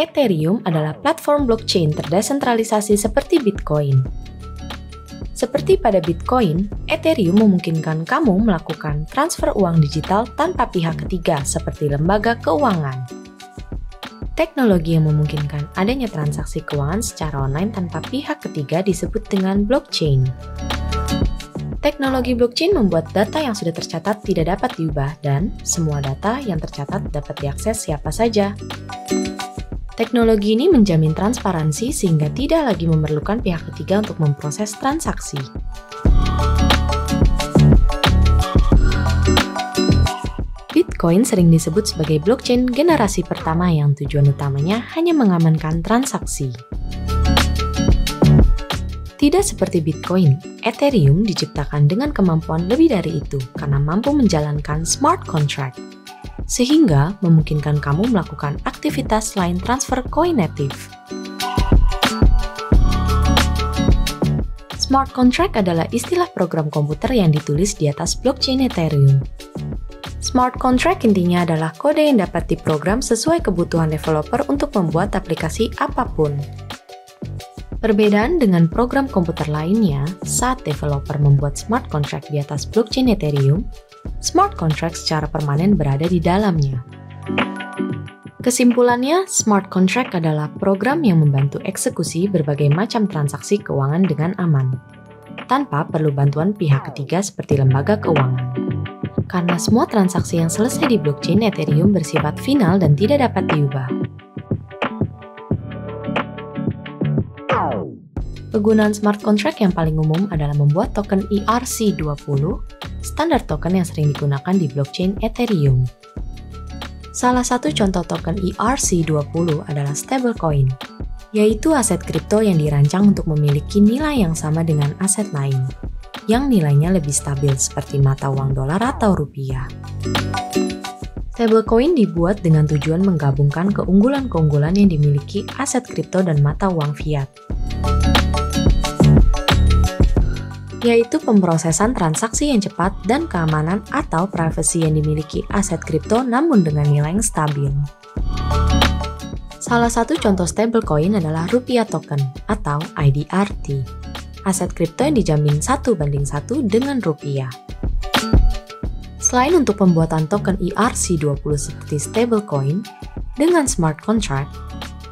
Ethereum adalah platform blockchain terdesentralisasi seperti Bitcoin. Seperti pada Bitcoin, Ethereum memungkinkan kamu melakukan transfer uang digital tanpa pihak ketiga seperti lembaga keuangan. Teknologi yang memungkinkan adanya transaksi keuangan secara online tanpa pihak ketiga disebut dengan blockchain. Teknologi blockchain membuat data yang sudah tercatat tidak dapat diubah dan semua data yang tercatat dapat diakses siapa saja. Teknologi ini menjamin transparansi sehingga tidak lagi memerlukan pihak ketiga untuk memproses transaksi. Bitcoin sering disebut sebagai blockchain generasi pertama yang tujuan utamanya hanya mengamankan transaksi. Tidak seperti Bitcoin, Ethereum diciptakan dengan kemampuan lebih dari itu karena mampu menjalankan smart contract, sehingga memungkinkan kamu melakukan aktivitas selain transfer koin native. Smart contract adalah istilah program komputer yang ditulis di atas blockchain Ethereum. Smart contract intinya adalah kode yang dapat diprogram sesuai kebutuhan developer untuk membuat aplikasi apapun. Perbedaan dengan program komputer lainnya, saat developer membuat smart contract di atas blockchain Ethereum, smart contract secara permanen berada di dalamnya. Kesimpulannya, smart contract adalah program yang membantu eksekusi berbagai macam transaksi keuangan dengan aman, tanpa perlu bantuan pihak ketiga seperti lembaga keuangan. Karena semua transaksi yang selesai di blockchain Ethereum bersifat final dan tidak dapat diubah. Penggunaan smart contract yang paling umum adalah membuat token ERC20, standar token yang sering digunakan di blockchain Ethereum. Salah satu contoh token ERC20 adalah stablecoin, yaitu aset kripto yang dirancang untuk memiliki nilai yang sama dengan aset lain, yang nilainya lebih stabil seperti mata uang dolar atau rupiah. Stablecoin dibuat dengan tujuan menggabungkan keunggulan-keunggulan yang dimiliki aset kripto dan mata uang fiat, yaitu pemrosesan transaksi yang cepat dan keamanan atau privasi yang dimiliki aset kripto namun dengan nilai yang stabil. Salah satu contoh stablecoin adalah rupiah token atau IDRT, aset kripto yang dijamin 1:1 dengan rupiah. Selain untuk pembuatan token ERC20 seperti stablecoin, dengan smart contract,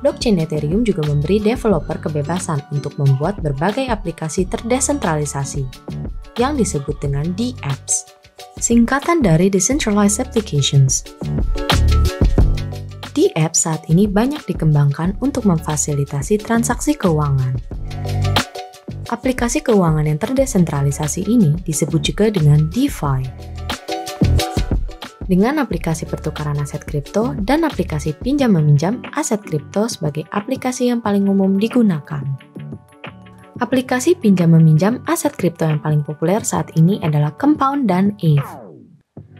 blockchain Ethereum juga memberi developer kebebasan untuk membuat berbagai aplikasi terdesentralisasi, yang disebut dengan DApps, singkatan dari Decentralized Applications. DApps saat ini banyak dikembangkan untuk memfasilitasi transaksi keuangan. Aplikasi keuangan yang terdesentralisasi ini disebut juga dengan DeFi. Dengan aplikasi pertukaran aset kripto dan aplikasi pinjam-meminjam aset kripto sebagai aplikasi yang paling umum digunakan. Aplikasi pinjam-meminjam aset kripto yang paling populer saat ini adalah Compound dan Aave.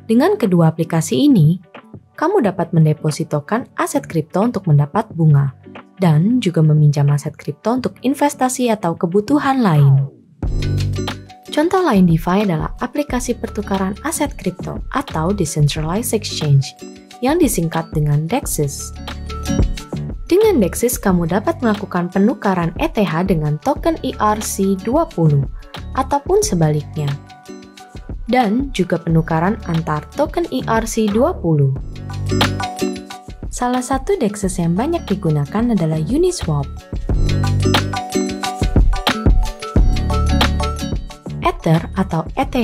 Dengan kedua aplikasi ini, kamu dapat mendepositokan aset kripto untuk mendapat bunga, dan juga meminjam aset kripto untuk investasi atau kebutuhan lain. Contoh lain DeFi adalah aplikasi pertukaran aset kripto atau Decentralized Exchange, yang disingkat dengan DEXs. Dengan DEXs, kamu dapat melakukan penukaran ETH dengan token ERC20, ataupun sebaliknya, dan juga penukaran antar token ERC20. Salah satu DEXs yang banyak digunakan adalah Uniswap. Ether atau ETH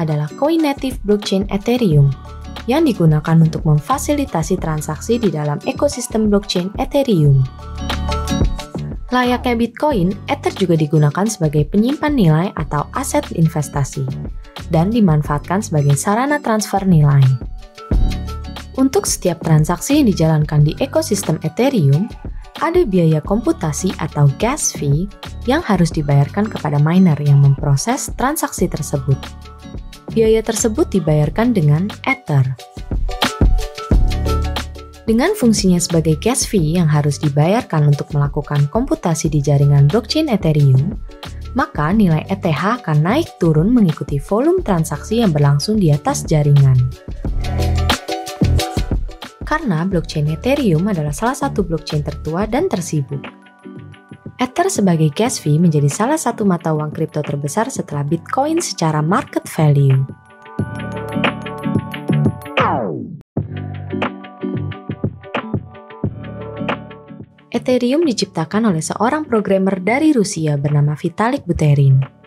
adalah koin native blockchain Ethereum yang digunakan untuk memfasilitasi transaksi di dalam ekosistem blockchain Ethereum. Layaknya Bitcoin, Ether juga digunakan sebagai penyimpan nilai atau aset investasi dan dimanfaatkan sebagai sarana transfer nilai. Untuk setiap transaksi yang dijalankan di ekosistem Ethereum, ada biaya komputasi atau gas fee yang harus dibayarkan kepada miner yang memproses transaksi tersebut. Biaya tersebut dibayarkan dengan Ether. Dengan fungsinya sebagai gas fee yang harus dibayarkan untuk melakukan komputasi di jaringan blockchain Ethereum, maka nilai ETH akan naik turun mengikuti volume transaksi yang berlangsung di atas jaringan. karena blockchain Ethereum adalah salah satu blockchain tertua dan tersibuk. Ether sebagai gas fee menjadi salah satu mata uang kripto terbesar setelah Bitcoin secara market value. Ethereum diciptakan oleh seorang programmer dari Rusia bernama Vitalik Buterin.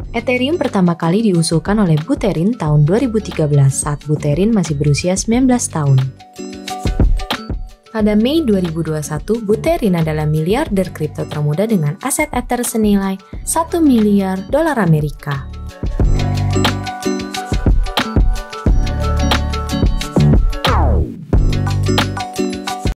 Ethereum pertama kali diusulkan oleh Buterin tahun 2013 saat Buterin masih berusia 19 tahun. Pada Mei 2021, Buterin adalah miliarder kripto termuda dengan aset Ether senilai $1 miliar.